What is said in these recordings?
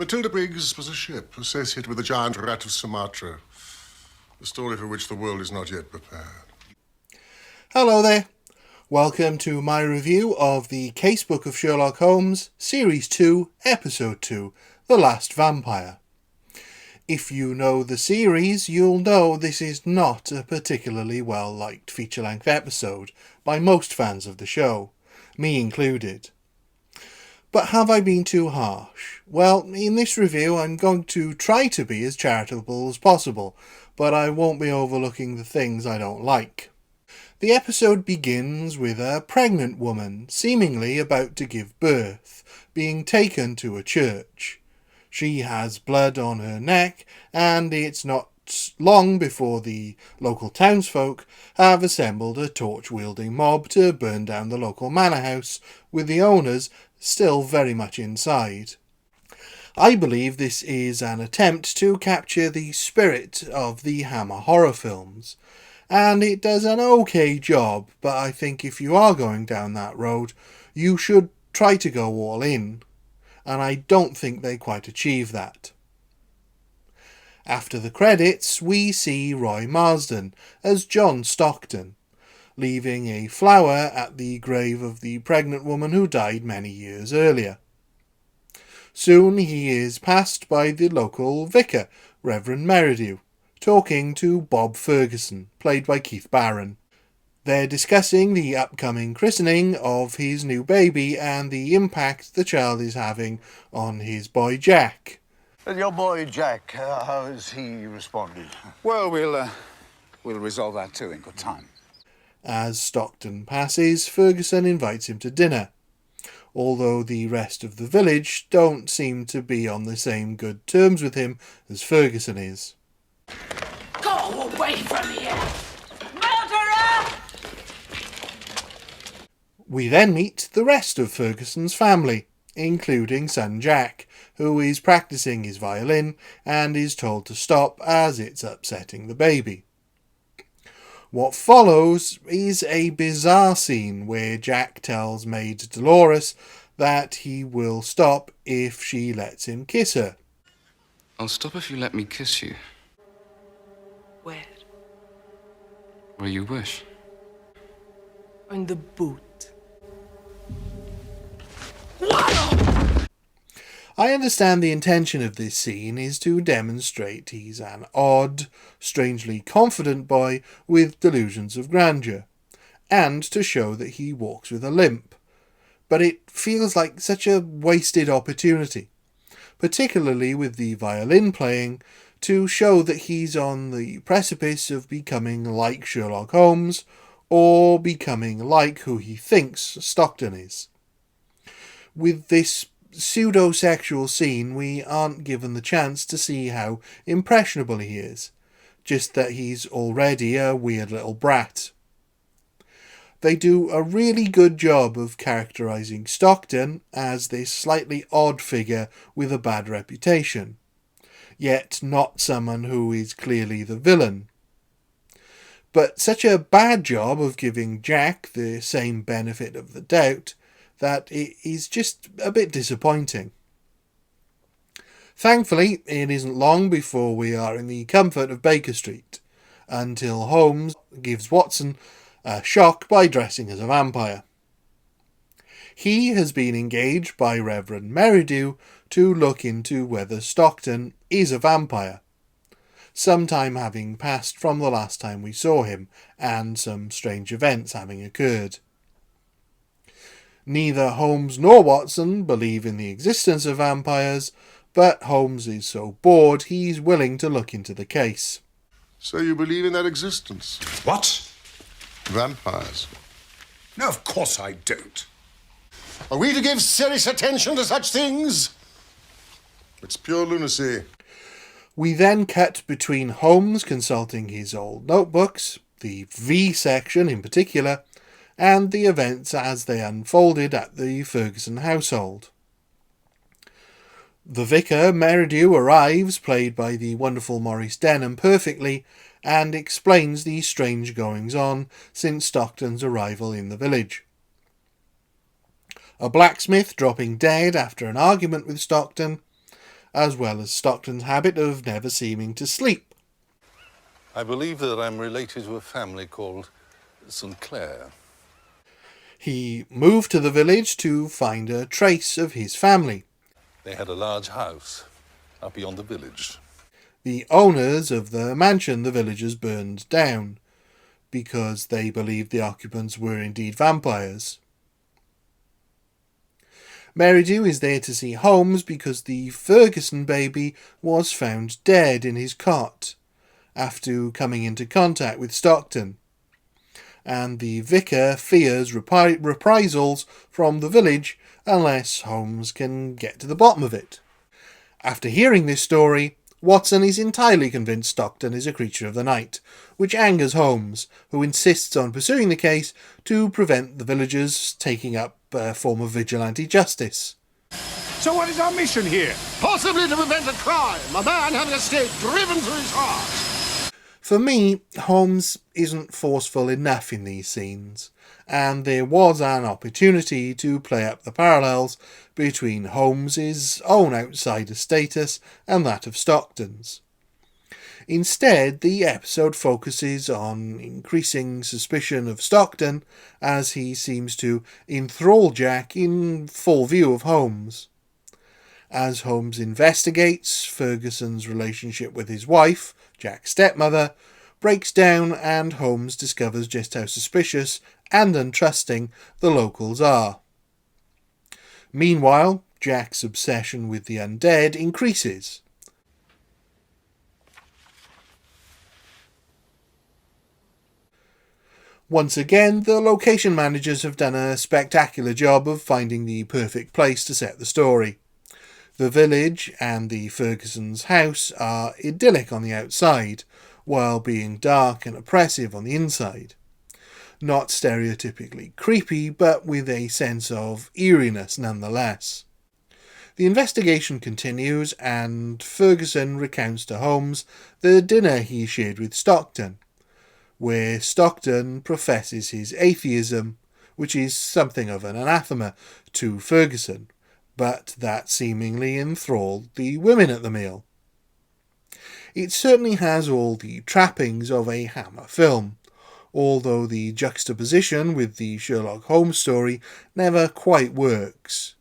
Matilda Briggs was a ship associated with the giant rat of Sumatra, a story for which the world is not yet prepared. Hello there. Welcome to my review of the Casebook of Sherlock Holmes, Series 2, Episode 2, The Last Vampire. If you know the series, you'll know this is not a particularly well-liked feature-length episode by most fans of the show, me included. But have I been too harsh? Well, in this review I'm going to try to be as charitable as possible, but I won't be overlooking the things I don't like. The episode begins with a pregnant woman, seemingly about to give birth, being taken to a church. She has blood on her neck, and it's not long before the local townsfolk have assembled a torch-wielding mob to burn down the local manor house, with the owners still very much inside. I believe this is an attempt to capture the spirit of the Hammer horror films, and it does an okay job, but I think if you are going down that road, you should try to go all in, and I don't think they quite achieve that. After the credits, we see Roy Marsden as John Stockton, leaving a flower at the grave of the pregnant woman who died many years earlier. Soon he is passed by the local vicar, Reverend Merridew, talking to Bob Ferguson, played by Keith Barron. They're discussing the upcoming christening of his new baby and the impact the child is having on his boy Jack. And your boy Jack, how has he responded? Well, we'll resolve that too in good time. As Stockton passes, Ferguson invites him to dinner, although the rest of the village don't seem to be on the same good terms with him as Ferguson is. Go away from here! Murderer! We then meet the rest of Ferguson's family, including son Jack, who is practicing his violin and is told to stop as it's upsetting the baby. What follows is a bizarre scene where Jack tells maid Dolores that he will stop if she lets him kiss her. I'll stop if you let me kiss you. Where? Where you wish. On the boot. I understand the intention of this scene is to demonstrate he's an odd, strangely confident boy with delusions of grandeur, and to show that he walks with a limp. But it feels like such a wasted opportunity, particularly with the violin playing, to show that he's on the precipice of becoming like Sherlock Holmes, or becoming like who he thinks Stockton is. With this pseudo-sexual scene, we aren't given the chance to see how impressionable he is, just that he's already a weird little brat. They do a really good job of characterising Stockton as this slightly odd figure with a bad reputation, yet not someone who is clearly the villain. But such a bad job of giving Jack the same benefit of the doubt that it is just a bit disappointing. Thankfully, it isn't long before we are in the comfort of Baker Street, until Holmes gives Watson a shock by dressing as a vampire. He has been engaged by Reverend Merridew to look into whether Stockton is a vampire, some time having passed from the last time we saw him, and some strange events having occurred. Neither Holmes nor Watson believe in the existence of vampires, but Holmes is so bored he's willing to look into the case. So you believe in their existence? What? Vampires. No, of course I don't. Are we to give serious attention to such things? It's pure lunacy. We then cut between Holmes consulting his old notebooks, the V section in particular, and the events as they unfolded at the Ferguson household. The vicar, Merridew, arrives, played by the wonderful Maurice Denham perfectly, and explains the strange goings-on since Stockton's arrival in the village. A blacksmith dropping dead after an argument with Stockton, as well as Stockton's habit of never seeming to sleep. I believe that I'm related to a family called St. Clair. He moved to the village to find a trace of his family. They had a large house up beyond the village. The owners of the mansion the villagers burned down, because they believed the occupants were indeed vampires. Merridew is there to see Holmes because the Ferguson baby was found dead in his cot after coming into contact with Stockton, and the vicar fears reprisals from the village unless Holmes can get to the bottom of it. After hearing this story, Watson is entirely convinced Stockton is a creature of the night, which angers Holmes, who insists on pursuing the case to prevent the villagers taking up a form of vigilante justice. So what is our mission here? Possibly to prevent a crime, a man having a stake driven through his heart. For me, Holmes isn't forceful enough in these scenes, and there was an opportunity to play up the parallels between Holmes's own outsider status and that of Stockton's. Instead, the episode focuses on increasing suspicion of Stockton as he seems to enthrall Jack in full view of Holmes. As Holmes investigates, Ferguson's relationship with his wife, Jack's stepmother, breaks down, and Holmes discovers just how suspicious and untrusting the locals are. Meanwhile, Jack's obsession with the undead increases. Once again, the location managers have done a spectacular job of finding the perfect place to set the story. The village and the Ferguson's house are idyllic on the outside, while being dark and oppressive on the inside. Not stereotypically creepy, but with a sense of eeriness nonetheless. The investigation continues, and Ferguson recounts to Holmes the dinner he shared with Stockton, where Stockton professes his atheism, which is something of an anathema to Ferguson, but that seemingly enthralled the women at the meal. It certainly has all the trappings of a Hammer film, although the juxtaposition with the Sherlock Holmes story never quite works.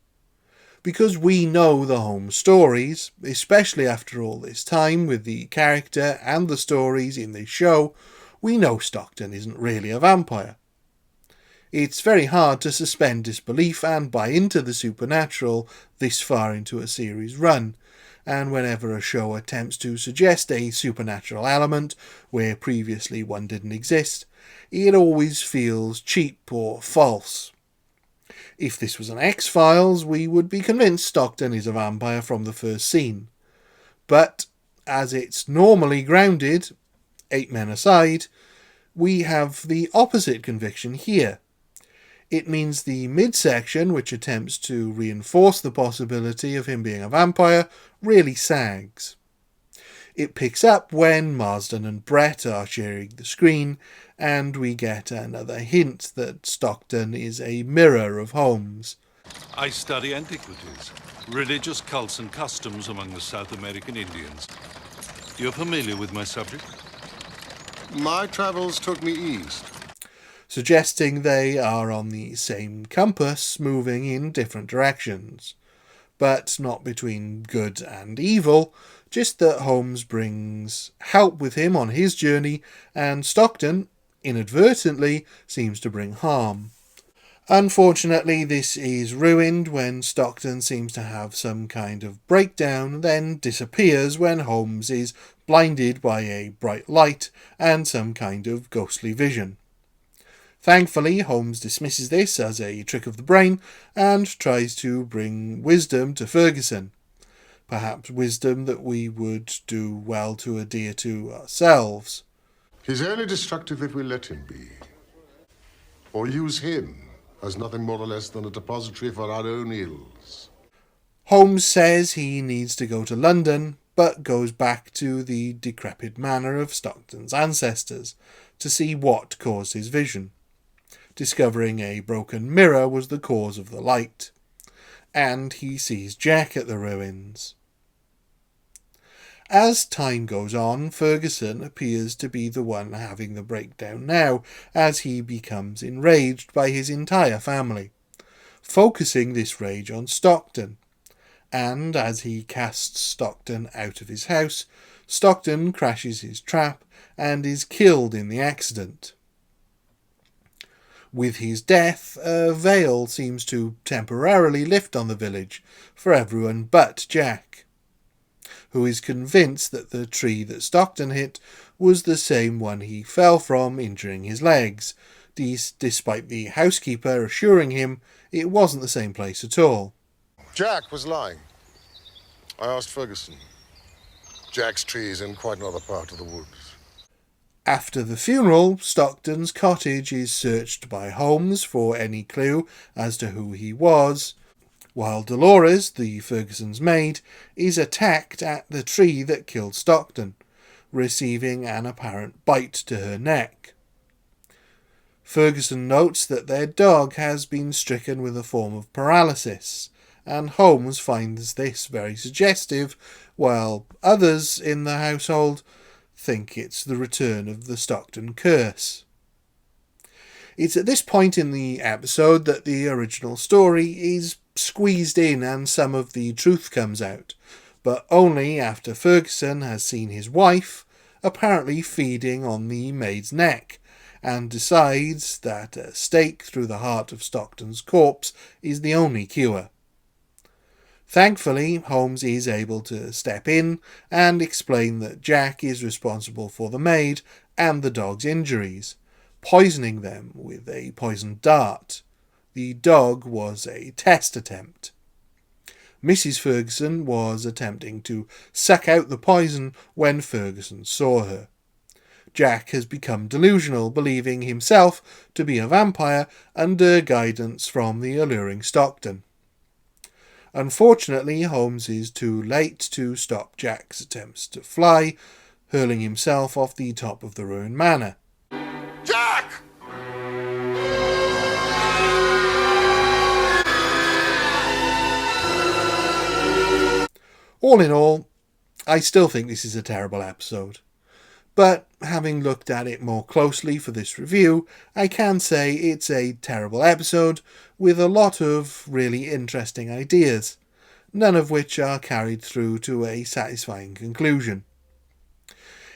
Because we know the Holmes stories, especially after all this time with the character and the stories in this show, we know Stockton isn't really a vampire. It's very hard to suspend disbelief and buy into the supernatural this far into a series run, and whenever a show attempts to suggest a supernatural element where previously one didn't exist, it always feels cheap or false. If this was an X-Files, we would be convinced Stockton is a vampire from the first scene. But, as it's normally grounded, 8 men aside, we have the opposite conviction here. It means the midsection, which attempts to reinforce the possibility of him being a vampire, really sags. It picks up when Marsden and Brett are sharing the screen, and we get another hint that Stockton is a mirror of Holmes. I study antiquities, religious cults and customs among the South American Indians. You're familiar with my subject? My travels took me east. Suggesting they are on the same compass, moving in different directions. But not between good and evil, just that Holmes brings help with him on his journey, and Stockton, inadvertently, seems to bring harm. Unfortunately, this is ruined when Stockton seems to have some kind of breakdown, then disappears when Holmes is blinded by a bright light and some kind of ghostly vision. Thankfully, Holmes dismisses this as a trick of the brain and tries to bring wisdom to Ferguson. Perhaps wisdom that we would do well to adhere to ourselves. He's only destructive if we let him be. Or use him as nothing more or less than a depository for our own ills. Holmes says he needs to go to London, but goes back to the decrepit manor of Stockton's ancestors to see what caused his vision. Discovering a broken mirror was the cause of the light, and he sees Jack at the ruins. As time goes on, Ferguson appears to be the one having the breakdown now, as he becomes enraged by his entire family, focusing this rage on Stockton. And as he casts Stockton out of his house, Stockton crashes his trap and is killed in the accident. With his death, a veil seems to temporarily lift on the village for everyone but Jack, who is convinced that the tree that Stockton hit was the same one he fell from, injuring his legs, despite the housekeeper assuring him it wasn't the same place at all. Jack was lying. I asked Ferguson. Jack's tree is in quite another part of the woods. After the funeral, Stockton's cottage is searched by Holmes for any clue as to who he was, while Dolores, the Ferguson's maid, is attacked at the tree that killed Stockton, receiving an apparent bite to her neck. Ferguson notes that their dog has been stricken with a form of paralysis, and Holmes finds this very suggestive, while others in the household think it's the return of the Stockton curse. It's at this point in the episode that the original story is squeezed in and some of the truth comes out, but only after Ferguson has seen his wife apparently feeding on the maid's neck, and decides that a stake through the heart of Stockton's corpse is the only cure. Thankfully, Holmes is able to step in and explain that Jack is responsible for the maid and the dog's injuries, poisoning them with a poisoned dart. The dog was a test attempt. Mrs. Ferguson was attempting to suck out the poison when Ferguson saw her. Jack has become delusional, believing himself to be a vampire under guidance from the alluring Stockton. Unfortunately, Holmes is too late to stop Jack's attempts to fly, hurling himself off the top of the ruined manor. Jack! All in all, I still think this is a terrible episode. But having looked at it more closely for this review, I can say it's a terrible episode with a lot of really interesting ideas, none of which are carried through to a satisfying conclusion.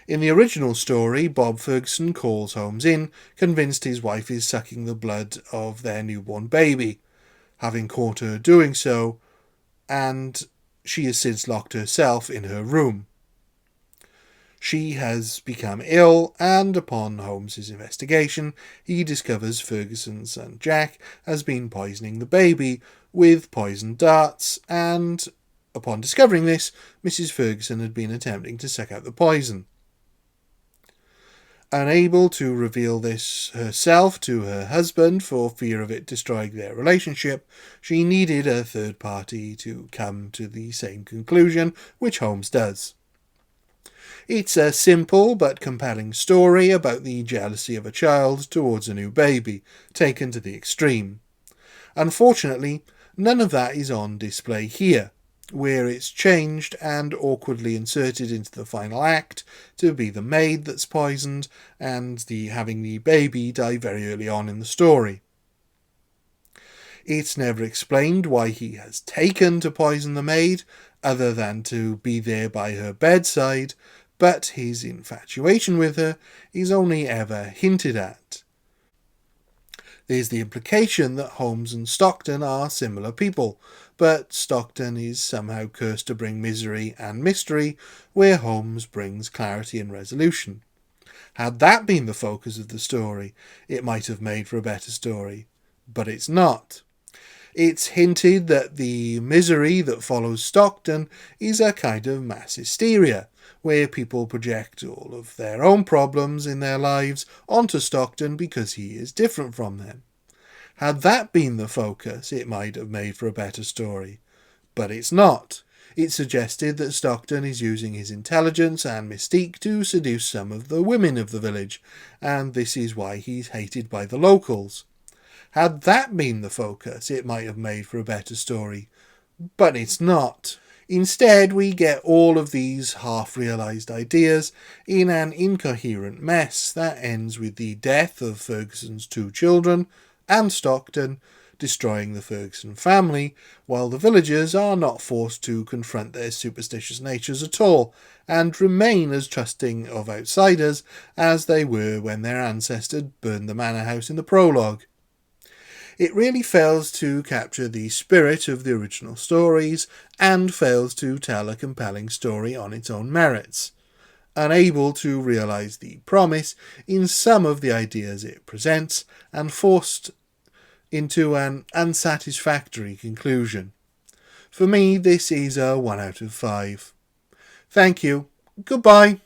In the original story, Bob Ferguson calls Holmes in, convinced his wife is sucking the blood of their newborn baby, having caught her doing so, and she has since locked herself in her room. She has become ill, and upon Holmes's investigation, he discovers Ferguson's son Jack has been poisoning the baby with poisoned darts, and upon discovering this, Mrs. Ferguson had been attempting to suck out the poison. Unable to reveal this herself to her husband for fear of it destroying their relationship, she needed a third party to come to the same conclusion, which Holmes does. It's a simple but compelling story about the jealousy of a child towards a new baby, taken to the extreme. Unfortunately, none of that is on display here, where it's changed and awkwardly inserted into the final act to be the maid that's poisoned and having the baby die very early on in the story. It's never explained why he has taken to poison the maid, other than to be there by her bedside, but his infatuation with her is only ever hinted at. There's the implication that Holmes and Stockton are similar people, but Stockton is somehow cursed to bring misery and mystery, where Holmes brings clarity and resolution. Had that been the focus of the story, it might have made for a better story, but it's not. It's hinted that the misery that follows Stockton is a kind of mass hysteria, where people project all of their own problems in their lives onto Stockton because he is different from them. Had that been the focus, it might have made for a better story. But it's not. It suggested that Stockton is using his intelligence and mystique to seduce some of the women of the village, and this is why he's hated by the locals. Had that been the focus, it might have made for a better story. But it's not. Instead, we get all of these half-realised ideas in an incoherent mess that ends with the death of Ferguson's 2 children and Stockton, destroying the Ferguson family, while the villagers are not forced to confront their superstitious natures at all, and remain as trusting of outsiders as they were when their ancestors burned the manor house in the prologue. It really fails to capture the spirit of the original stories, and fails to tell a compelling story on its own merits, unable to realise the promise in some of the ideas it presents, and forced into an unsatisfactory conclusion. For me, this is a 1 out of 5. Thank you. Goodbye.